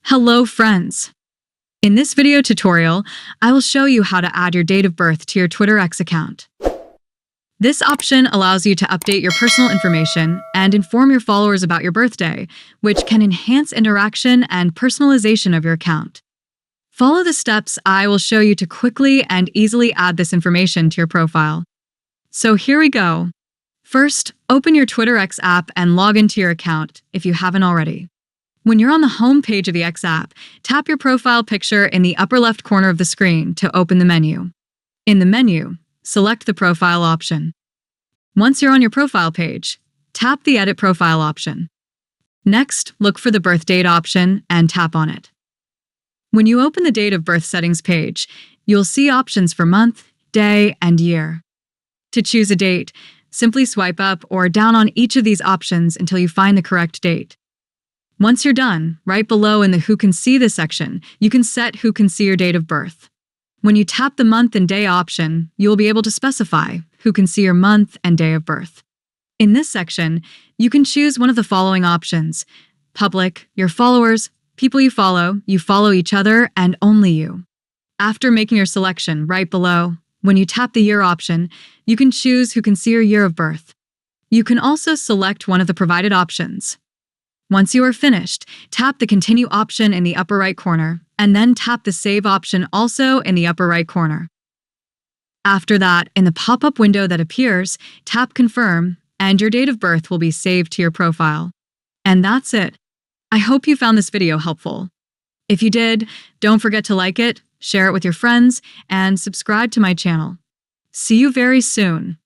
Hello friends! In this video tutorial, I will show you how to add your date of birth to your Twitter X account. This option allows you to update your personal information and inform your followers about your birthday, which can enhance interaction and personalization of your account. Follow the steps I will show you to quickly and easily add this information to your profile. So here we go. First, open your Twitter X app and log into your account if you haven't already. When you're on the home page of the X app, tap your profile picture in the upper left corner of the screen to open the menu. In the menu, select the profile option. Once you're on your profile page, tap the Edit Profile option. Next, look for the birth date option and tap on it. When you open the date of birth settings page, you'll see options for month, day, and year. To choose a date, simply swipe up or down on each of these options until you find the correct date. Once you're done, right below in the Who Can See This section, you can set who can see your date of birth. When you tap the month and day option, you will be able to specify who can see your month and day of birth. In this section, you can choose one of the following options: public, your followers, people you follow each other, and only you. After making your selection right below, when you tap the year option, you can choose who can see your year of birth. You can also select one of the provided options. Once you are finished, tap the Continue option in the upper right corner, and then tap the Save option also in the upper right corner. After that, in the pop-up window that appears, tap Confirm, and your date of birth will be saved to your profile. And that's it. I hope you found this video helpful. If you did, don't forget to like it, share it with your friends, and subscribe to my channel. See you very soon.